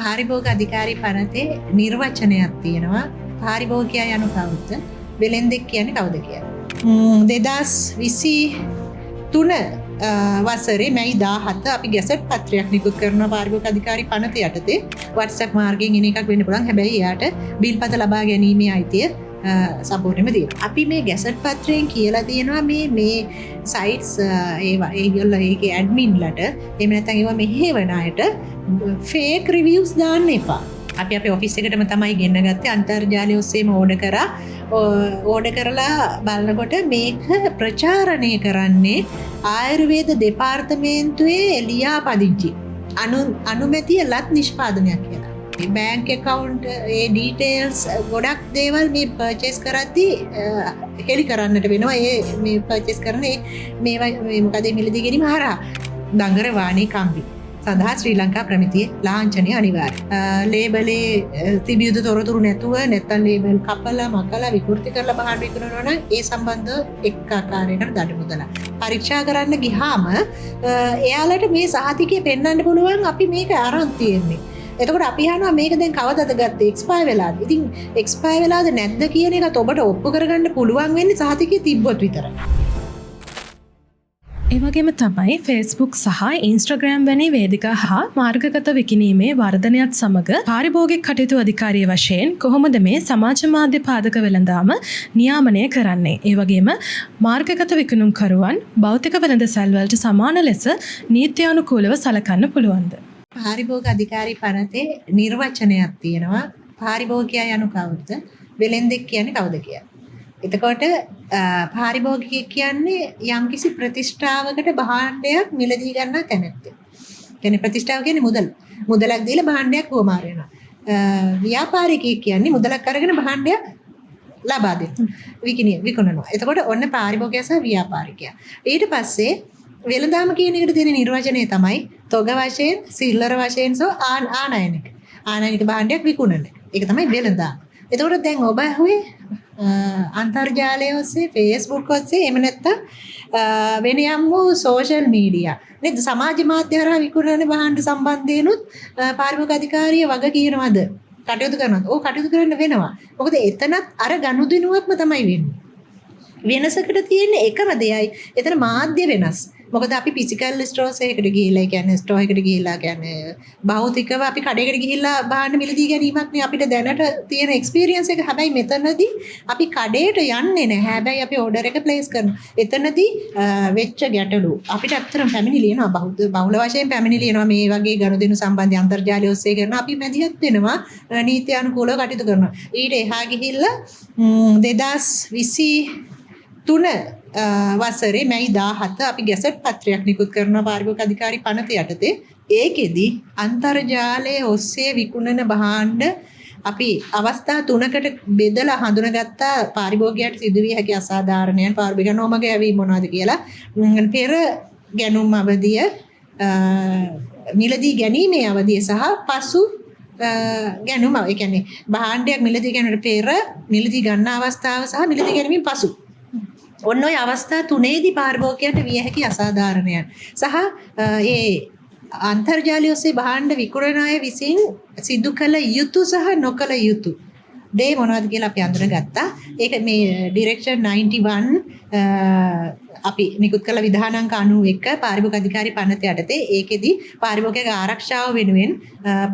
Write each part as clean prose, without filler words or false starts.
පාරිභෝග අධිකාරී පනතේ නිර්වචනයක් තියෙනවා. පාරිභෝගිකයා යනු කවුද? වෙළෙන්දෙක් කියන්නේ කවුද කියලා. 2023 වසරේ මැයි 17 අපි ගැසට් පත්‍රයක් නිකුත් කරනවා පාරිභෝගික අධිකාරී පනත යටතේ. WhatsApp මාර්ගයෙන් එන එකක් වෙන්න පුළුවන්. හැබැයි එයාට බිල්පත ලබා ගැනීමේ අයිතිය සම්පූර්ණයෙන්ම තියෙනවා. අපි මේ ගැසට් පත්‍රයෙන් කියලා තියෙනවා මේ සයිට්ස් ඒගොල්ලෝ ඒකේ ඇඩ්මින්ලට එහෙම නැත්නම් ඒවා මෙහෙවන අයට ෆේක් රිවිව්ස් දාන්න එපා. අපි අපේ ඔෆිස් එකටම තමයි ගෙන්න ගත්තේ අන්තර්ජාලය ඔස්සේම ඕඩර් කරලා බලනකොට මේක ප්‍රචාරණය කරන්නේ ආයුර්වේද දෙපාර්තමේන්තුවේ ලියාපදිංචි අනුමැතිය ලත් නිෂ්පාදනයක් කියලා. බෑන්ක් account ඒ details ගොඩක් දේවල් මේ purchase කරද්දී හෙලි කරන්නට වෙනවා. මේ purchase කරන මේවා මොකද මිලදී ගැනීම හරහා දඟර වාණී කම්බි සඳහා ශ්‍රී ලංකා ප්‍රමිතියේ ලාංඡනය අනිවාර්යයි. ලේබලේ තිබිය යුතු තොරතුරු නැතුව නැත්නම් ලේබල් කපලා මකලා විකෘති කරලා බහාර විකුණනවා නම් ඒ සම්බන්ධව එක් ආකාරයකට දඩ මුදලක්. පරීක්ෂා කරන්න ගියාම එයාලට මේ සහතිකය පෙන්වන්න පුළුවන් අපි මේක අරන් තියෙන්නේ. එතකොට අපි අහනවා මේක දැන් කවදද ගත්තේ එක්ස්පයර් වෙලාද? ඉතින් එක්ස්පයර් වෙලාද නැද්ද කියන එකත් ඔබට ඔප්පු කරගන්න පුළුවන් වෙන්නේ සහතිකය තිබ්බොත් විතරයි. ඒ වගේම තමයි Facebook සහ Instagram වැනි වේදිකා හා මාර්ගගත විකිණීමේ වර්ධනයත් සමග පාරිභෝගික කටයුතු අධිකාරිය වශයෙන් කොහොමද මේ සමාජ මාධ්‍ය පාදක වෙළඳාම නියාමනය කරන්නේ? ඒ වගේම මාර්ගගත විකුණුම්කරුවන් භෞතික වෙළඳසැල් වලට සමාන ලෙස නීත්‍යානුකූලව සලකන්න පුළුවන්ද? පාරිභෝග අධිකාරී පනතේ නිර්වචනයක් තියෙනවා. පාරිභෝගිකයා යනු කවුද? වෙළෙන්දෙක් කියන්නේ කවුද කියලා. එතකොට පාරිභෝගිකයෙක් කියන්නේ යම්කිසි ප්‍රතිෂ්ඨාවකට භාණ්ඩයක් මිලදී ගන්න තැනැත්තෙක්. කියන්නේ ප්‍රතිෂ්ඨාව කියන්නේ මුදල. මුදලක් දීලා භාණ්ඩයක් හොමාර වෙනවා. ව්‍යාපාරිකයෙක් කියන්නේ මුදලක් අරගෙන භාණ්ඩයක් ලබා දෙනවා. විකුණනවා. එතකොට ඔන්න පාරිභෝගිකයා සහ ව්‍යාපාරිකයා. ඊට පස්සේ වෙළඳාම කියන එකට තියෙන නිර්වචනය තමයි තොග වශයෙන්, සිල්ලර වශයෙන් සෝ ආනයනික. ආනයනික භාණ්ඩයක් විකුණන. ඒක තමයි වෙළඳාම. එතකොට දැන් ඔබ ඇහුවේ අන්තර්ජාලය ඔස්සේ Facebook ඔස්සේ එහෙම නැත්නම් වෙන යම් වූ සෝෂල් මීඩියා නේද සමාජ මාධ්‍ය හරහා විකුණන භාණ්ඩ සම්බන්ධයෙන්ුත් පාරිභෝගික අධිකාරිය වග කියනවාද කටයුතු කරනවාද? ඔව් කටයුතු කරන්න වෙනවා. මොකද එතනත් අර ගනුදෙනුවක්ම තමයි වෙන්නේ. වෙනසකට තියෙන එකම දෙයයි එතන මාධ්‍ය වෙනස්. මොකද අපි ෆිසිකල් ස්ටෝර්ස් එකකට ගිහිල්ලා කියන්නේ ස්ටෝර් එකකට ගිහිල්ලා කියන්නේ භෞතිකව අපි කඩේකට ගිහිල්ලා භාණ්ඩ මිලදී ගැනීමක් නේ අපිට දැනට තියෙන එක්ස්පීරියන්ස් එක. හැබැයි මෙතනදී අපි කඩේට යන්නේ නැහැ. හැබැයි අපි ඕඩර් එක ප්ලේස් කරනවා. එතනදී වෙච්ච ගැටලු අපිට අත්‍තරම් පැමිණිලි එනවා. බහුල වශයෙන් පැමිණිලි එනවා. මේ වගේ ගනුදෙනු සම්බන්ධ අන්තර්ජාලය ඔස්සේ කරන අපි මැදිහත් වෙනවා. නීති අනුකූලව කටයුතු කරනවා. ඊට එහා ගිහිල්ලා 2023 වසරේ මැයි 17 අපි ගැසට් පත්‍රයක් නිකුත් කරනවා පාරිභෝගික අධිකාරී පනත යටතේ. ඒකෙදි අන්තර්ජාලයේ ඔස්සේ විකුණන භාණ්ඩ අපි අවස්ථා 3කට බෙදලා හඳුනාගත්තා පාරිභෝගිකයට සිදුවිය හැකි අසාධාරණයන් පාරිභෝගික නොමග යැවීම මොනවද කියලා. පෙර ගැනුම් අවධිය, මිලදී ගැනීමේ අවධිය සහ පසු ගැනුම. ඒ කියන්නේ භාණ්ඩයක් මිලදී ගැනීමට පෙර, මිලදී ගන්න අවස්ථාව සහ මිලදී ගැනීමෙන් පසු. ඔන්න ඔය අවස්ථා තුනේදී පාරිභෝගිකයන්ට විය හැකි අසාධාරණයන් සහ ඒ අන්තර්ජාලය ඔස්සේ භාණ්ඩ විකුණන අය විසින් සිදු කළ යුතු සහ නොකළ යුතු දේ මොනවද කියලා අපි අඳුනගත්තා. ඒක මේ ඩිරෙක්ෂන් 91 අපි නිකුත් කළ විධානාංක 91 පාරිභෝගික අධිකාරී පනත යටතේ ඒකෙදි පාරිභෝගික ආරක්ෂාව වෙනුවෙන්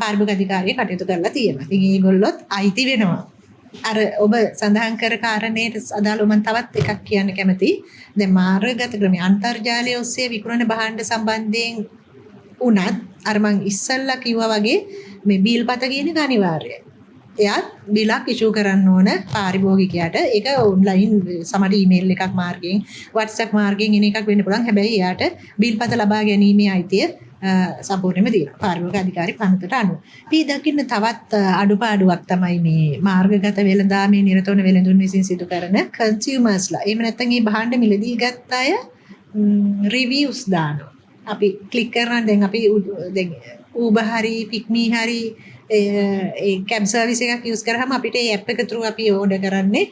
පාරිභෝගික අධිකාරිය කටයුතු කරලා තියෙනවා. ඉතින් ඒගොල්ලොත් අයිති වෙනවා. අර ඔබ සඳහන් කර කාරණේට අදාළව මම තවත් එකක් කියන්න කැමතියි. දැන් මාර්ගගත ක්‍රමයේ අන්තර්ජාලය ඔස්සේ විකුණන භාණ්ඩ සම්බන්ධයෙන් උනත් අර මං ඉස්සල්ලා කිව්වා වගේ මේ බිල්පත කියන එක අනිවාර්යයි. එයාත් බිලක් ඉෂුව කරන්න ඕන පාරිභෝගිකයාට. ඒක ඔන්ලයින් සමහර ඊමේල් එකක් මාර්ගයෙන්, WhatsApp මාර්ගයෙන් එන එකක් වෙන්න පුළුවන්. හැබැයි එයාට බිල්පත ලබා ගැනීමේ අයිතිය සම්පූර්ණයෙන්ම තියෙනවා පාරිභෝගික අධිකාරී පනතට අනුව. අපි දකින්න තවත් අඩුපාඩුවක් තමයි මේ මාර්ගගත වෙළඳාමේ නිරත වන වෙළඳුන් විසින් සිදු කරන කන්සියුමර්ස්ලා. එහෙම නැත්නම් මේ භාණ්ඩ මිලදී ගත්ත අය රිවිව්ස් දානවා. අපි ක්ලික් කරනවා දැන් අපි දැන් Uber hari Pick.me hari ඒ කැබ් සර්විස් එකක් යූස් කරාම අපිට ඒ ඇප් එක through අපි ඕඩර් කරන්නේ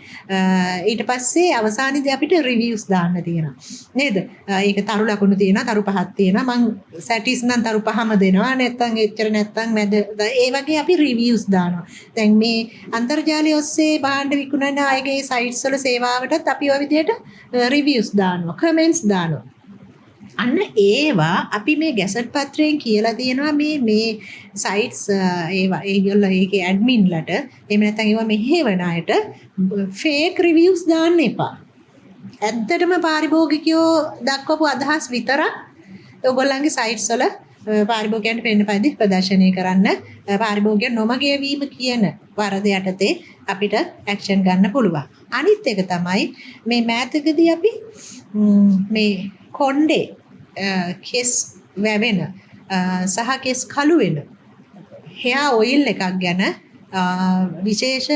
ඊට පස්සේ අවසානයේදී අපිට රිවිව්ස් දාන්න තියෙනවා නේද ඒක තරු ලකුණු තියෙනවා තරු 5ක් තියෙනවා මං සැටිස් නම් තරු 5ම දෙනවා නැත්නම් එච්චර නැත්නම් මැද ඒ වගේ අපි රිවිව්ස් දානවා දැන් මේ අන්තර්ජාලය ඔස්සේ භාණ්ඩ විකුණන අයගේ සයිට්ස් වල සේවාවටත් අපි ওই විදිහට රිවිව්ස් දානවා කමෙන්ට්ස් දානවා අන්න ඒවා අපි මේ ගැසට් පත්‍රයෙන් කියලා තියෙනවා මේ සයිට්ස් ඒවා ඒගොල්ලෝ ඒකේ ඇඩ්මින්ලට එහෙම නැත්නම් ඒවා මෙහෙවන අයට ෆේක් රිවිව්ස් දාන්න එපා. ඇත්තටම පාරිභෝගිකයෝ දක්වපු අදහස් විතරක් ඔයගොල්ලන්ගේ සයිට්ස් වල පාරිභෝගිකයන්ට පෙන්න පරිදි ප්‍රදර්ශනය කරන්න පාරිභෝගික නොමගිය වීම කියන වරද යටතේ අපිට ඇක්ෂන් ගන්න පුළුවන්. අනිත් එක තමයි මේ මෑතකදී අපි මේ කොණ්ඩේ කෙස් වැවෙන සහ කෙස් කළු වෙන hair oil එකක් ගැන විශේෂ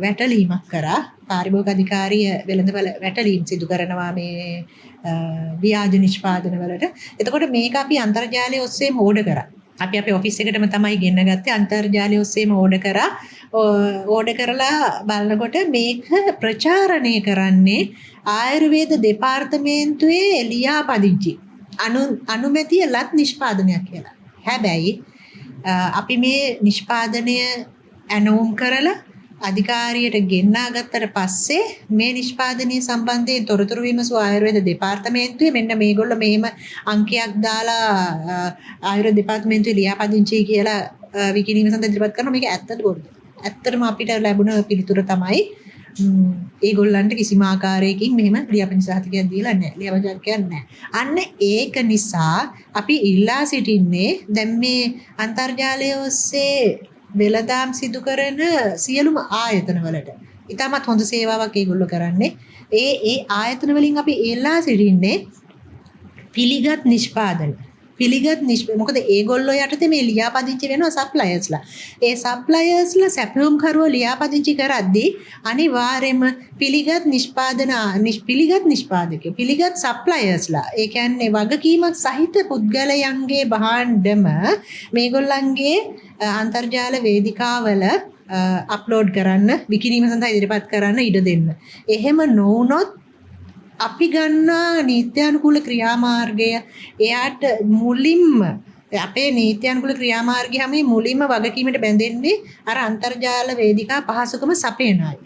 වැටලීමක් කරා පාරිභෝගික අධිකාරිය වෙළඳපොළ වැටලීම් සිදු කරනවා මේ ව්‍යාජ නිෂ්පාදන වලට. එතකොට මේක අපි අන්තර්ජාලය ඔස්සේම ඕඩර් කරා. අපි අපේ ඔෆිස් එකටම තමයි ගෙන්න ගත්තේ අන්තර්ජාලය ඔස්සේම ඕඩර් කරා. ඕඩර් කරලා බලනකොට මේක ප්‍රචාරණය කරන්නේ ආයුර්වේද දෙපාර්තමේන්තුවේ ලියාපදිංචි අනුමැතිය ලත් නිෂ්පාදනයක් කියලා. හැබැයි අපි මේ නිෂ්පාදනය ඇනවුම් කරලා අධිකාරියට ගෙන්නා ගත්තට පස්සේ මේ නිෂ්පාදනය සම්බන්ධයෙන් තොරතුරු විමසු ආයුර්වේද දෙපාර්තමේන්තුවේ මෙන්න මේගොල්ලෝ මෙහෙම අංකයක් දාලා ආයුර්වේද දෙපාර්තමේන්තුවේ ලියාපදිංචි කියලා විකිණීම සඳහා ඉදිරිපත් කරනවා මේක ඇත්තද බොරුද? ඇත්තටම අපිට ලැබුණ පිළිතුර තමයි ඒගොල්ලන්ට කිසිම ආකාරයකින් මෙහෙම ලියාපදිංචි සහතිකයක් දීලා නැහැ. ලියාපදිංචියක් නැහැ. අන්න ඒක නිසා අපි ඉල්ලා සිටින්නේ දැන් මේ අන්තර්ජාලය ඔස්සේ වෙළඳාම් සිදු කරන සියලුම ආයතන වලට ඉතාමත් හොඳ සේවාවක් ඒගොල්ලෝ කරන්නේ. ඒ ආයතන වලින් අපි ඉල්ලා සිටින්නේ පිළිගත් නිෂ්පාදන. මොකද ඒගොල්ලෝ යටතේ මේ ලියාපදිංචි වෙනවා සප්ලයර්ස්ලා. ඒ සප්ලයර්ස්ලා සැපයුම්කරුවෝ ලියාපදිංචි කරද්දී අනිවාර්යයෙන්ම පිළිගත් නිෂ්පාදකයෝ පිළිගත් සප්ලයර්ස්ලා ඒ කියන්නේ වගකීමක් සහිත පුද්ගලයන්ගේ භාණ්ඩම මේගොල්ලන්ගේ අන්තර්ජාල වේදිකාවල අප්ලෝඩ් කරන්න විකිණීම සඳහා ඉදිරිපත් කරන්න ඉඩ දෙන්න. එහෙම නොවුනොත් අපි ගන්නා නීත්‍යානුකූල ක්‍රියාමාර්ගය එයාට මුලින්ම අපේ නීත්‍යානුකූල ක්‍රියාමාර්ගය හැම මුලින්ම වගකීමට බැඳෙන්නේ අර අන්තර්ජාල වේදිකා පහසුකම සපයන අය.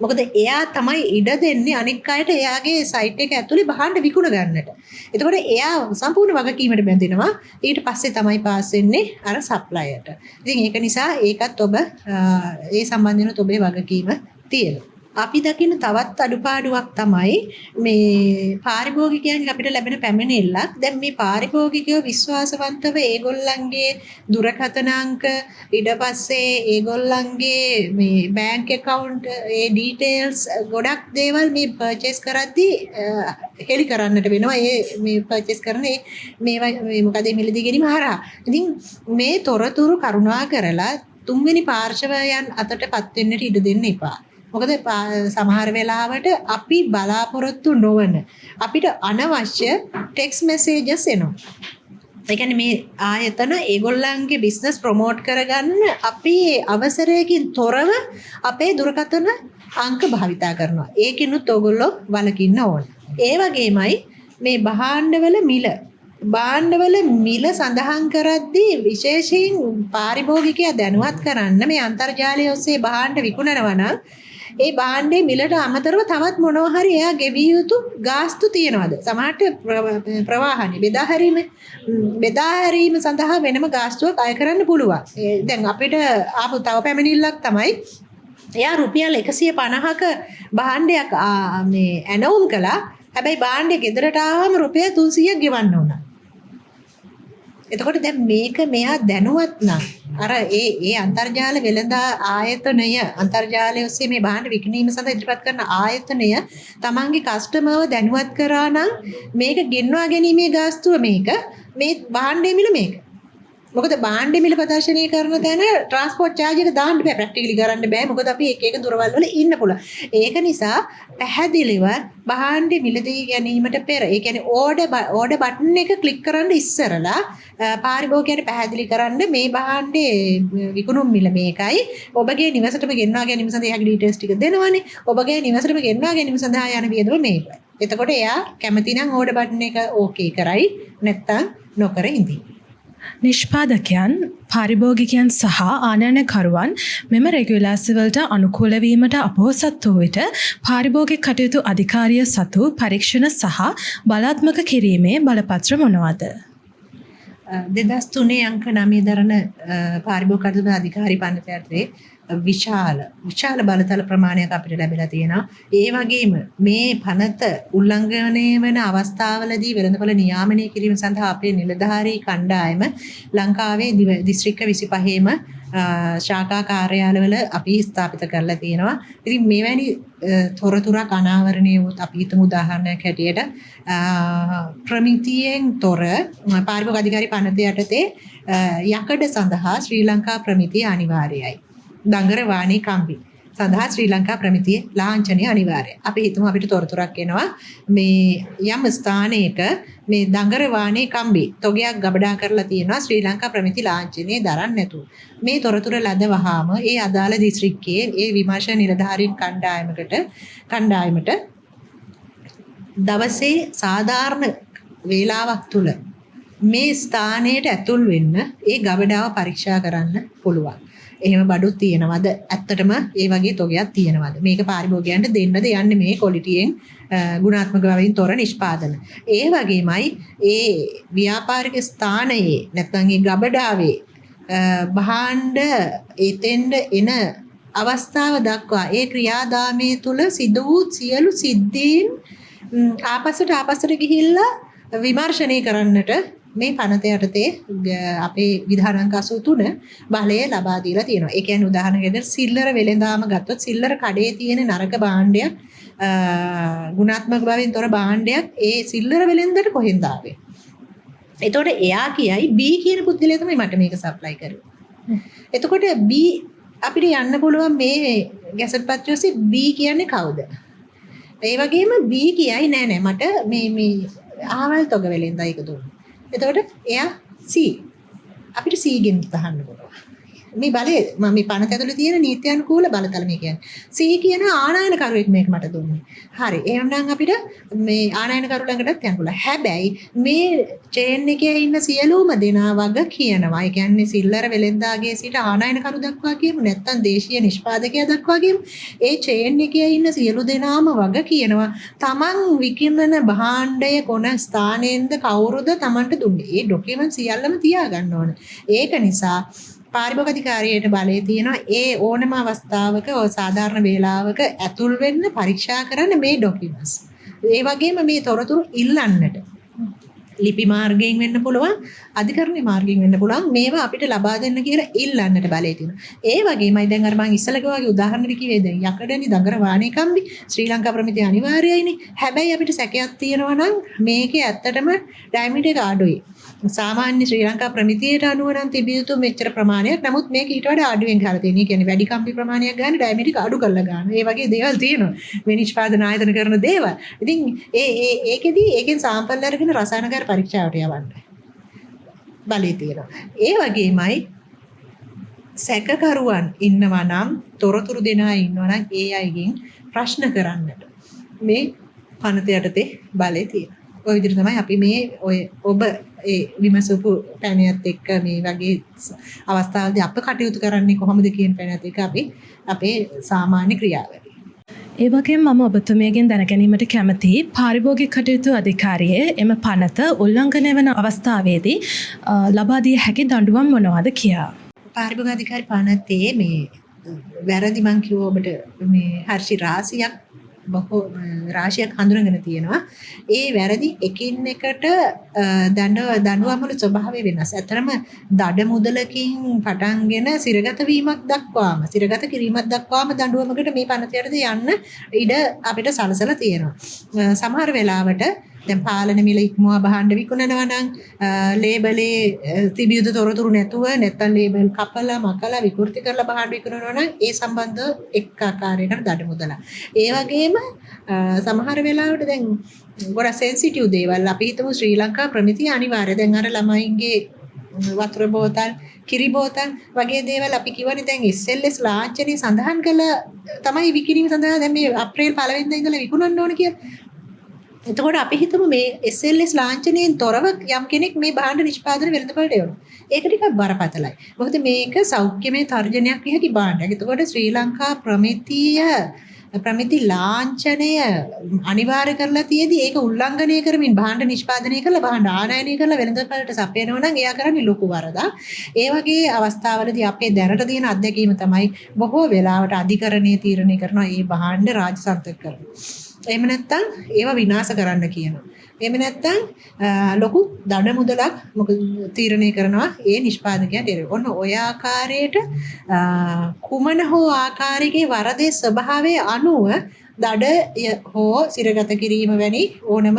මොකද එයා තමයි ඉඩ දෙන්නේ අනික් අයට එයාගේ සයිට් එක ඇතුලේ භාණ්ඩ විකුණ ගන්නට. එතකොට එයා සම්පූර්ණ වගකීමට බැඳෙනවා. ඊට පස්සේ තමයි පාස් වෙන්නේ අර සප්ලයර්ට. ඉතින් ඒක නිසා ඒකත් ඔබ ඒ සම්බන්ධයෙන් ඔබේ වගකීම තියෙනවා. අපි දකින්න තවත් අඩුපාඩුවක් තමයි මේ පාරිභෝගිකයන්ගෙන් අපිට ලැබෙන පැමිණිල්ලක්. දැන් මේ පාරිභෝගිකයෝ විශ්වාසවන්තව ඒගොල්ලන්ගේ දුරකථන අංක ඊට පස්සේ ඒගොල්ලන්ගේ මේ බැංක් account ඒ details ගොඩක් දේවල් මේ purchase කරද්දී හෙලි කරන්නට වෙනවා. මේ purchase කරන මේ මොකද මිලදී ගැනීම හරහා. ඉතින් මේ තොරතුරු කරුණා කරලා තුන්වෙනි පාර්ශවයන් අතටපත් වෙන්නට ඉඩ දෙන්න එපා. මොකද සමහර වෙලාවට අපි බලාපොරොත්තු නොවන අපිට අනවශ්‍ය ටෙක්ස්ට් මැසේජස් එනවා. ඒ කියන්නේ මේ ආයතන ඒගොල්ලන්ගේ බිස්නස් ප්‍රොමෝට් කරගන්න අපි අවසරයකින් තොරව අපේ දුරකථන අංක භාවිතා කරනවා. ඒකිනුත් ඔයගොල්ලෝ වලකින්න ඕන. ඒ වගේමයි මේ භාණ්ඩවල මිල සඳහන් කරද්දී විශේෂයෙන් පාරිභෝගිකයා දැනුවත් කරන්න මේ අන්තර්ජාලය ඔස්සේ භාණ්ඩ විකුණනවා නම් ඒ භාණ්ඩේ මිලට අමතරව තවත් මොනවා හරි එයා ගෙවිය යුතු ගාස්තු තියනවාද? සමහරට ප්‍රවාහනේ බෙදා හැරීම සඳහා වෙනම ගාස්තුවක් අය කරන්න පුළුවන්. දැන් අපිට ආපු තව පැමිණිල්ලක් තමයි එයා රුපියල් 150ක භාණ්ඩයක් මේ ඇනවුම් කළා. හැබැයි භාණ්ඩේ ගෙදරට ආවම රුපියල් 300ක් ගෙවන්න ඕන. එතකොට දැන් මේක මෙයා දැනුවත් නම් අර ඒ අන්තර්ජාල වෙළඳ ආයතනය අන්තර්ජාලය ඔස්සේ මේ භාණ්ඩ විකිණීම සඳහා ඉදිරිපත් කරන ආයතනය තමන්ගේ කස්ටමර්ව දැනුවත් කරා නම් මේක ගෙන්වා ගැනීමේ ගාස්තුව මේ භාණ්ඩයේ මිල මේක. මොකද භාණ්ඩ මිල ප්‍රදර්ශනය කරන තැන ට්‍රාන්ස්පෝර්ට් චාර්ජ් එක දාන්න බෑ ප්‍රැක්ටිකලි කරන්න බෑ මොකද අපි එක දුරවල් වල ඉන්න පුළුවන්. ඒක නිසා පැහැදිලිව භාණ්ඩ මිලදී ගැනීමට පෙර ඒ කියන්නේ ඕඩර් බටන් එක ක්ලික් කරන්න ඉස්සරලා පාරිභෝගිකයට පැහැදිලි කරන්න මේ භාණ්ඩේ විකුණුම් මිල මේකයි. ඔබගේ නිවසටම ගෙන්වා ගැනීම සඳහා ඩීටේල්ස් ටික දෙනවනේ. ඔබගේ නිවසටම ගෙන්වා ගැනීම සඳහා යන වියදම මේකයි. එතකොට එයා කැමති නම් ඕඩර් බටන් එක ඕකේ කරයි නැත්නම් නොකර ඉඳී. නිෂ්පාදකයන් පාරිභෝගිකයන් සහ ආනයනකරුවන් මෙම රෙගුලාසිවලට අනුකූල වීමට අපොහොසත් වූ විට පාරිභෝගික කටයුතු අධිකාරිය සතු පරීක්ෂණ සහ බලාත්මක කිරීමේ බලපත්‍ර මොනවාද? 2003 අංක 9 දරන පාරිභෝගික කටයුතු අධිකාරී පනතේ විශාල බලතල ප්‍රමාණයක් අපිට ලැබිලා තියෙනවා. ඒ වගේම මේ පනත උල්ලංඝනය වෙන අවස්ථාවලදී වෙළඳපොළ නියාමනය කිරීම සඳහා අපේ නිලධාරී කණ්ඩායම ලංකාවේ දිස්ත්‍රික්ක 25ම ශාඛා කාර්යාලවල අපි ස්ථාපිත කරලා තියෙනවා. ඉතින් මෙවැනි තොරතුරක් අනාවරණය වුත් අපි හිතමු උදාහරණයක් හැටියට ප්‍රමිතියෙන් තොර පාරිභෝගික අධිකාරී පනත යටතේ යකඩ සඳහා ශ්‍රී ලංකා ප්‍රමිතිය අනිවාර්යයි. දඟර වාණී කම්බි සඳහා ශ්‍රී ලංකා ප්‍රමිතිය ලාංඡනය අනිවාර්යයි. අපි හිතමු අපිට තොරතුරක් එනවා මේ යම් ස්ථානයක මේ දඟර වාණී කම්බි තොගයක් ගබඩා කරලා තියෙනවා ශ්‍රී ලංකා ප්‍රමිති ලාංඡනය දරන්නේ නැතුව. මේ තොරතුර ලද වහාම ඒ අදාළ දිස්ත්‍රික්කයේ ඒ විමර්ශන නිලධාරීන් කණ්ඩායමට දවසේ සාධාරණ වේලාවක් තුල මේ ස්ථානයට ඇතුල් වෙන්න ඒ ගබඩාව පරීක්ෂා කරන්න පුළුවන්. එහෙම බඩුත් තියෙනවද? ඇත්තටම ඒ වගේ තොගයක් තියෙනවද? මේක පාරිභෝගිකයන්ට දෙන්නද යන්නේ මේ ක්වොලිටියෙන් ගුණාත්මක බවින් තොර නිෂ්පාදන. ඒ වගේමයි ඒ ව්‍යාපාරික ස්ථානයේ නැත්නම් ඒ ගබඩාවේ භාණ්ඩ එතෙන්ද එන අවස්ථාව දක්වා ඒ ක්‍රියාදාමයේ තුල සිදු වූ සියලු සිද්ධීන් ආපස්සට ගිහිල්ලා විමර්ශනය කරන්නට මේ පනත යටතේ අපේ විධානාංක 83 බලය ලබා දීලා තියෙනවා. ඒ කියන්නේ උදාහරණයකට සිල්ලර වෙළඳාම ගත්තොත් සිල්ලර කඩේ තියෙන නරක භාණ්ඩයක් ගුණාත්මක භාවයෙන් තොර භාණ්ඩයක් ඒ සිල්ලර වෙළෙන්දට කොහෙන්ද ආවේ? එතකොට එයා කියයි B කියන පුද්ගලයා තමයි මට මේක සප්ලයි කරුවේ. එතකොට B අපිට යන්න පුළුවන් මේ ගැසට් පත්‍රය ඔස්සේ B කියන්නේ කවුද? ඒ වගේම B කියයි නෑ මට මේ ආවල් තොග වෙලෙන්දා ඒක දුන්නා. එතකොට එයා C අපිට C ගෙන් තහන්න පුළුවන්. මේ බලය මම මේ පනත ඇතුලේ තියෙන නීත්‍යානුකූල බලතල මේ කියන්නේ. C කියන ආනයනකරුවෙක් මේක මට දුන්නේ. හරි. එහෙනම් අපිට මේ ආනයනකරු ළඟටත් යන්න පුළුවන්. හැබැයි මේ චේන් එකේ ඉන්න සියලුම දෙනා වග කියනවා. ඒ කියන්නේ සිල්ලර වෙලෙන්දාගේ සිට ආනයනකරු දක්වා කියමු නැත්නම් දේශීය නිෂ්පාදකයා දක්වා කියමු. ඒ චේන් එකේ ඉන්න සියලු දෙනාම වග කියනවා. Taman විකිණන භාණ්ඩය කොන ස්ථානයෙන්ද කවුරුද Tamanට දුන්නේ. ඒ ડોකියුමන්ට් සියල්ලම තියාගන්න ඕන. ඒක නිසා පාරිභෝගික අධිකාරියට බලය තියෙනවා ඒ ඕනම අවස්ථාවක සාධාරණ වේලාවක ඇතුල් වෙන්න පරීක්ෂා කරන්න මේ ડોකියුමන්ට්ස්. ඒ වගේම මේ තොරතුරු ඉල්ලන්නට ලිපි මාර්ගයෙන් වෙන්න පුළුවන් අධිකරණ මාර්ගයෙන් වෙන්න පුළුවන් මේවා අපිට ලබා දෙන්න කියලා ඉල්ලන්නට බලය තියෙනවා. ඒ වගේමයි දැන් අර මම ඉස්සලක වගේ උදාහරණයක් කිව්වේ දැන් යකඩනි දඟර වාණේ කම්බි ශ්‍රී ලංකා ප්‍රමිතිය අනිවාර්යයිනේ. හැබැයි අපිට සැකයක් තියෙනවා නම් මේකේ ඇත්තටම ඩයමීටර් එක අඩුයි. සාමාන්‍ය ශ්‍රී ලංකා ප්‍රමිතියට අනුව නම් තිබිය යුතු මෙච්චර ප්‍රමාණයක්. නමුත් මේක ඊට වඩා අඩුවෙන් කරලා තියෙනවා. ඒ කියන්නේ වැඩි කම්බි ප්‍රමාණයක් ගන්න ඩයමීටර් අඩු කරලා ගන්න. ඒ වගේ දේවල් තියෙනවා. මේ නිෂ්පාදන ආයතන කරන දේවල්. ඉතින් ඒකෙදී ඒකෙන් සාම්පල් අරගෙන රසායනික පරීක්ෂාවට යවන්න බලය තියෙනවා. ඒ වගේමයි සැකකරුවන් ඉන්නවා නම් තොරතුරු දෙන අය ඉන්නවා නම් ඒ අයගෙන් ප්‍රශ්න කරන්නට මේ පනත යටතේ බලය තියෙනවා. ඔය විදිහට තමයි අපි මේ ඔබ ඒ විමසපු පැනයත් එක්ක මේ වගේ අවස්ථාවලදී අප කටයුතු කරන්නේ කොහොමද කියන පැනයත් එක්ක අපි අපේ සාමාන්‍ය ක්‍රියාවලිය. ඒ වගේම මම ඔබතුමියගෙන් දැනගැනීමට කැමතියි පාරිභෝගික කටයුතු අධිකාරියේ එම පනත උල්ලංඝනය වන අවස්ථාවේදී ලබා දිය හැකි දඬුවම් මොනවාද කියා. පාරිභෝගික අධිකාරී පනතේ මේ වැරදි මං කිව්ව ඔබට මේ හර්ෂි රාශියක් හඳුනගෙන තියෙනවා. ඒ වැරදි එකින් එකට දඬුවම් වල ස්වභාවය වෙනස්. ඇත්තරම දඩ මුදලකින් පටන්ගෙන සිරගත වීමක් දක්වාම සිරගත කිරීමක් දක්වාම දඬුවමකට මේ පනත යටතේ යන්න ඉඩ අපිට සලසලා තියෙනවා. සමහර වෙලාවට දැන් පාලන මිල ඉක්මවා භාණ්ඩ විකුණනවා නම් ලේබලේ තිබිය යුතු තොරතුරු නැතුව නැත්නම් ලේබල් කපලා මකලා විකෘති කරලා භාණ්ඩ විකුණනවා නම් ඒ සම්බන්ධව එක් ආකාරයකට දඩ මුදලා. ඒ වගේම සමහර වෙලාවට දැන් ගොඩක් සෙන්සිටිව් දේවල් අපි හිතමු ශ්‍රී ලංකා ප්‍රමිතිය අනිවාර්ය. දැන් අර ළමයින්ගේ වතුර බෝතල් කිරි බෝතල් වගේ දේවල් අපි කියවනේ දැන් SLS ලාංඡනයේ සඳහන් කළ තමයි විකිණීම සඳහා දැන් මේ අප්‍රේල් 1 වෙනිදා ඉඳලා විකුණන්න ඕන කියලා. එතකොට අපි හිතමු මේ SLS ලාංඡනයෙන් තොරව යම් කෙනෙක් මේ භාණ්ඩ නිෂ්පාදන වෙළඳපළට යවනවා. ඒක ටිකක් බරපතලයි. මොකද මේක සෞඛ්‍යමය තර්ජනයක් විය හැකි භාණ්ඩයක්. එතකොට ශ්‍රී ලංකා ප්‍රමිති ලාංඡනය අනිවාර්ය කරලා තියෙදි ඒක උල්ලංඝනය කරමින් භාණ්ඩ නිෂ්පාදනය කරලා භාණ්ඩ ආනයනය කරලා වෙළඳපළට සපයනවා නම් එයා කරන්නේ ලොකු වරදක්. ඒ වගේ අවස්ථාවලදී අපේ දැනට තියෙන අත්දැකීම තමයි බොහෝ වෙලාවට අධිකරණයේ තීරණය කරනවා මේ භාණ්ඩ රාජසන්තක කරනවා. එහෙම නැත්නම් ඒවා විනාශ කරන්න කියනවා. එහෙම නැත්නම් ලොකු දඩ මුදලක් මොකද තීරණය කරනවා ඒ නිෂ්පාදකයන්ට. ඔන්න ඔය ආකාරයට කුමන හෝ ආකාරයකේ වරදේ ස්වභාවය අනුව දඩ හෝ සිරගත කිරීම වැනි ඕනම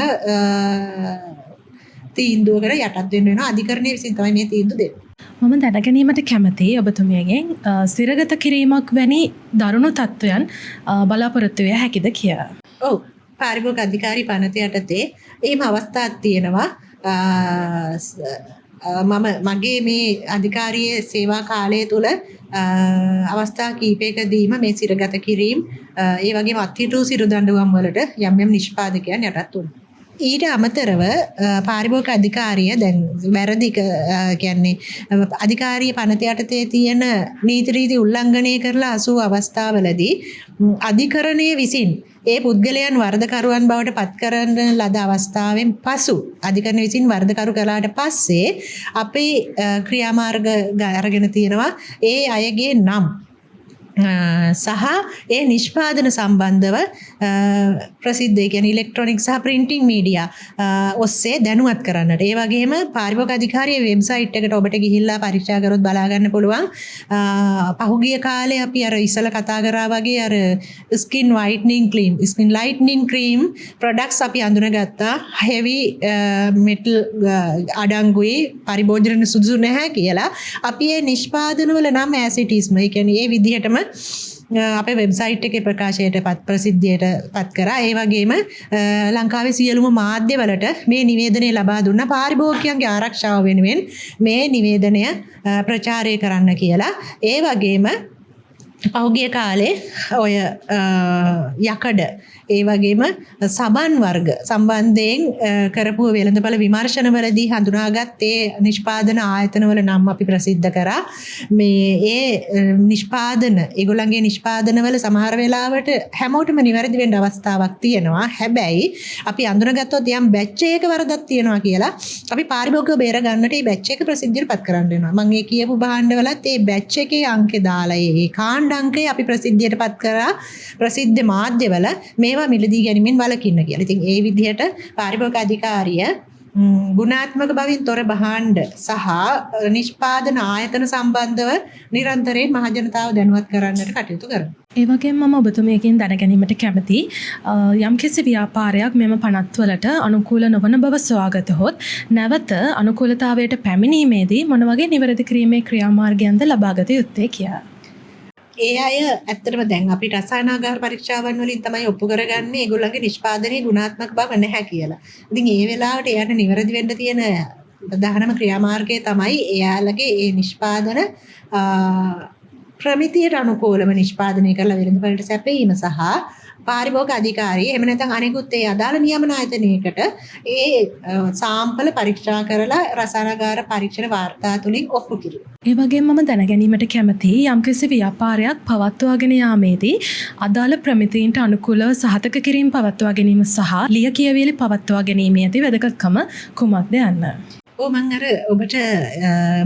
තීන්දුවකට යටත් වෙන්න වෙනවා. අධිකරණය විසින් තමයි මේ තීන්දුව දෙන්නේ. මම දැනගැනීමට කැමතියි ඔබතුමියගෙන් සිරගත කිරීමක් වැනි දරුණු තත්ත්වයන් බලාපොරොත්තු විය හැකිද කියලා. ඔව් පාරිභෝගික අධිකාරී පනත යටතේ එහෙම අවස්ථාවක් තියෙනවා. මගේ මේ අධිකාරියේ සේවා කාලය තුල අවස්ථා කීපයකදීම මේ සිරගත කිරීම ඒ වගේම අත්හිටු සිරු දඬුවම් වලට යම් යම් නිෂ්පාදකයන් යටත් වුණා. ඊට අමතරව පාරිභෝගික අධිකාරිය දැන් වැරදි කියන්නේ අධිකාරිය පනත යටතේ තියෙන නීති රීති උල්ලංඝනය කරලා 80 අවස්ථාවලදී අධිකරණයේ විසින් ඒ පුද්ගලයන් වරදකරුවන් බවට පත් කරන ලද අවස්ථාවෙන් පසු අධිකරණ විසින් වරදකරු කළාට පස්සේ අපේ ක්‍රියාමාර්ග අරගෙන තියෙනවා ඒ අයගේ නම් සහ ඒ නිෂ්පාදන සම්බන්ධව ප්‍රසිද්ධ ඒ කියන්නේ ඉලෙක්ට්‍රොනික සහ ප්‍රින්ටිං මීඩියා ඔස්සේ දැනුවත් කරන්නට. ඒ වගේම පාරිභෝගික අධිකාරියේ වෙබ්සයිට් එකට ඔබට ගිහිල්ලා පරීක්ෂා කරොත් බලා ගන්න පුළුවන්. පහුගිය කාලේ අපි අර ඉස්සල කතා කරා වගේ අර ස්කින් ලයිට්නින් ක්‍රීම් ප්‍රොඩක්ට්ස් අපි අඳුනගත්තා. හෙවි මෙටල් අඩංගුයි පරිභෝජන සුදුසු නැහැ කියලා. අපි ඒ නිෂ්පාදන වල නම් ඇසිටිස්ම ඒ කියන්නේ ඒ විදිහටම අපේ වෙබ්සයිට් එකේ ප්‍රකාශයට ප්‍රසිද්ධියට පත් කරා. ඒ වගේම ලංකාවේ සියලුම මාධ්‍යවලට මේ නිවේදනය ලබා දුන්නා පාරිභෝගිකයන්ගේ ආරක්ෂාව වෙනුවෙන් මේ නිවේදනය ප්‍රචාරය කරන්න කියලා. ඒ වගේම පහුගිය කාලේ ඔය යකඩ ඒ වගේම සබන් වර්ග සම්බන්ධයෙන් කරපු වෙළඳපළ විමර්ශනවලදී හඳුනාගත් ඒ නිෂ්පාදන ආයතනවල නම් අපි ප්‍රසිද්ධ කරා. මේ ඒ නිෂ්පාදන ඒගොල්ලන්ගේ නිෂ්පාදනවල සමහර වෙලාවට හැමෝටම නිවැරදි වෙන්න අවස්ථාවක් තියෙනවා. හැබැයි අපි අඳුනගත්තොත් යම් බැච් එකක වරදක් තියෙනවා කියලා අපි පාරිභෝගිකව බේර ගන්නට මේ බැච් එක ප්‍රසිද්ධියට පත් කරන්න වෙනවා. මම ඒ කියපු භාණ්ඩවලත් ඒ බැච් එකේ අංකේ දාලා ඒ කාණ්ඩ අංකේ අපි ප්‍රසිද්ධියට පත් කරා ප්‍රසිද්ධ මාධ්‍යවල මේවා මිලදී ගැනීමෙන් වළකින්න කියලා. ඉතින් ඒ විදිහට පාරිභෝගික අධිකාරිය ගුණාත්මක බවින් තොර භාණ්ඩ සහ නිෂ්පාදන ආයතන සම්බන්ධව නිරන්තරයෙන් මහජනතාව දැනුවත් කරන්නට කටයුතු කරනවා. ඒ වගේම මම ඔබතුමියකින් දැනගැනීමට කැමතියි යම්කිසි ව්‍යාපාරයක් මෙම පනත්වලට අනුකූල නොවන බව සොයාගතහොත් නැවත අනුකූලතාවයට පැමිණීමේදී මොන වගේ නිවැරදි කිරීමේ ක්‍රියාමාර්ගයන්ද ලබාගත යුත්තේ කියලා. ඒ අය ඇත්තටම දැන් අපි රසායනාගාර පරීක්ෂාවන් වලින් තමයි ඔප්පු කරගන්නේ ඒගොල්ලන්ගේ නිෂ්පාදනයේ ගුණාත්මක බව නැහැ කියලා. ඉතින් ඒ වෙලාවට එයාට නිවැරදි වෙන්න තියෙන ප්‍රධානම ක්‍රියාමාර්ගය තමයි එයාලගේ ඒ නිෂ්පාදන ප්‍රමිතියට අනුකූලව නිෂ්පාදනය කරලා වෙළඳපළට සැපයීම සහ පාරිභෝගික අධිකාරිය එහෙම නැත්නම් අනෙකුත් ඒ අදාළ නියමන ආයතනයකට ඒ සාම්පල පරීක්ෂා කරලා රසායනාගාර පරීක්ෂණ වාර්තා තුලින් ඔප්පු කිරීම. ඒ වගේම මම දැනගැනීමට කැමතියි යම්කිසි ව්‍යාපාරයක් පවත්වාගෙන යාමේදී අදාළ ප්‍රමිතීන්ට අනුකූලව සහතික කිරීම පවත්වා ගැනීම සහ ලිය කියවිලි පවත්වා ගැනීමේදී වැදගත්කම කුමක්ද යන්න. මම අර ඔබට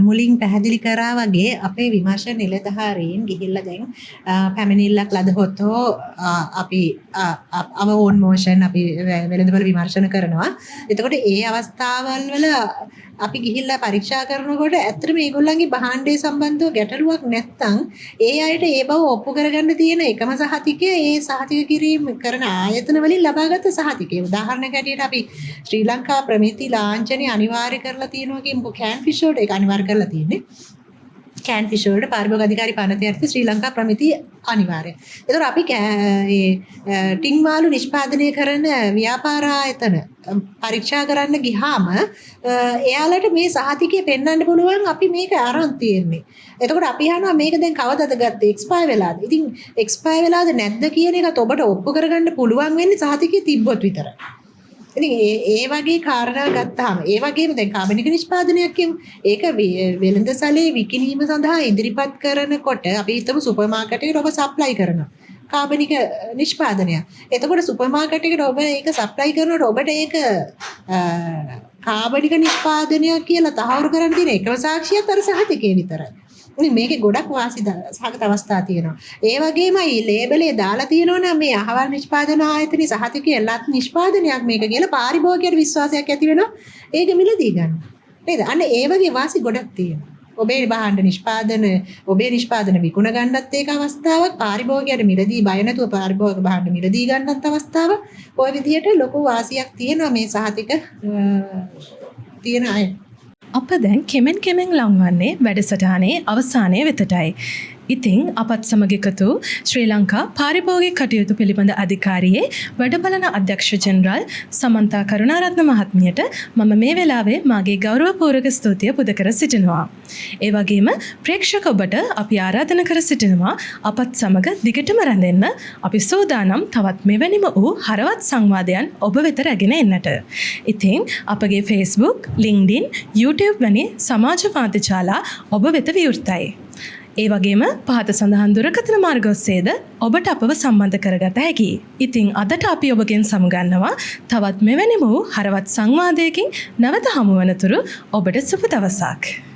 මුලින් පැහැදිලි කරා වගේ අපේ විමර්ශන නිලධාරීන් ගිහිල්ලා දැන් පැමිණිල්ලක් ලදහොත් අපි our own motion අපි වෙළඳපොළ විමර්ශන කරනවා. එතකොට ඒ අවස්ථාවල් වල අපි ගිහිල්ලා පරීක්ෂා කරනකොට ඇත්තටම මේගොල්ලන්ගේ භාණ්ඩය සම්බන්ධව ගැටලුවක් නැත්තම් ඒ අයට ඒ බව ඔප්පු කරගන්න තියෙන එකම සහතිකය ඒ සහතික කිරීම කරන ආයතන වලින් ලබාගත් සහතිකය. උදාහරණයක් ඇටියට අපි ශ්‍රී ලංකා ප්‍රමිති ලාංඡනය අනිවාර්ය කරලා තියෙනවා කියමුකෝ කෑන් ෆිෂ් වලට ඒක අනිවාර්ය කරලා තියෙන්නේ. කෑන් ෆිෂ් වලට පාරිභෝගික අධිකාරී පනත යටතේ ශ්‍රී ලංකා ප්‍රමිති අනිවාර්යයි. ඒතර අපි ටින් මාළු නිෂ්පාදනය කරන ව්‍යාපාර ආයතන පරීක්ෂා කරන්න ගියාම එයාලට මේ සහතිකය පෙන්වන්න පුළුවන් අපි මේක අරන් තියෙන්නේ. එතකොට අපි අහනවා මේක දැන් කවදද ගත්තේ එක්ස්පයර් වෙලාද? ඉතින් එක්ස්පයර් වෙලාද නැද්ද කියන එකත් ඔබට ඔප්පු කරගන්න පුළුවන් වෙන්නේ සහතිකය තිබ්බොත් විතරයි. ඉතින් ඒ වගේ කාරණා ගත්තාම ඒ වගේම දැන් කාබනික නිෂ්පාදනයක් කියමු. ඒක වෙළඳසැලේ විකිණීම සඳහා ඉදිරිපත් කරනකොට අපි හිතමු සුපර් මාකට් එකට ඔබ සප්ලයි කරනවා. කාබනික නිෂ්පාදනයක්. එතකොට සුපර් මාකට් එකට ඔබ ඒක සප්ලයි කරනකොට ඔබට ඒක කාබනික නිෂ්පාදනයක් කියලා තහවුරු කරන්න තියෙන එකම සාක්ෂියත් අර සහතිකේ විතරයි. ඉතින් මේකේ ගොඩක් වාසි සහගත අවස්ථා තියෙනවා. ඒ වගේමයි ලේබලේ දාලා තියෙනවනම් මේ අහවල් නිෂ්පාදන ආයතනයේ සහතිකයේ ලත් නිෂ්පාදනයක් මේක කියලා පාරිභෝගිකයට විශ්වාසයක් ඇති වෙනවා. ඒක මිලදී ගන්න. නේද? අන්න ඒ වගේ වාසි ගොඩක් තියෙනවා. ඔබේ ඔබේ නිෂ්පාදන විකුණ ගන්නත් ඒක අවස්ථාවක්. පාරිභෝගිකයට මිලදී බය නැතුව පාරිභෝගික භාණ්ඩ මිලදී ගන්නත් අවස්ථාවක්. ওই විදිහට ලොකු වාසියක් තියෙනවා මේ සහතික තියෙන අය. අප දැන් කෙමෙන් ලංවන්නේ වැඩසටහනේ අවසානය වෙතටයි. ඉතිං අපත් සමග එකතු ශ්‍රී ලංකා පාරිභෝගික කටයුතු පිළිබඳ අධිකාරියේ වැඩබලන අධ්‍යක්ෂ ජෙනරාල් සමන්තා කරුණාරත්න මහත්මියට මම මේ වෙලාවේ මාගේ ගෞරවපූර්වක ස්තුතිය පුද කර සිටිනවා. ඒ වගේම ප්‍රේක්ෂක ඔබට අපි ආරාධනා කර සිටිනවා අපත් සමග දිගටම රැඳෙන්න. අපි සූදානම් තවත් මෙවැනිම වූ හරවත් සංවාදයන් ඔබ වෙත රැගෙන එන්නට. ඉතින් අපගේ Facebook, LinkedIn, YouTube වැනි සමාජ මාධ්‍ය ජාලා ඔබ වෙත විවෘතයි. ඒ වගේම පහත සඳහන් දුරකථන මාර්ග ඔස්සේද ඔබට අපව සම්බන්ධ කරගත හැකියි. ඉතින් අදට අපි ඔබගෙන් සමුගන්නවා තවත් මෙවැනිම වූ හරවත් සංවාදයකින් නැවත හමුවනතුරු ඔබට සුබ දවසක්.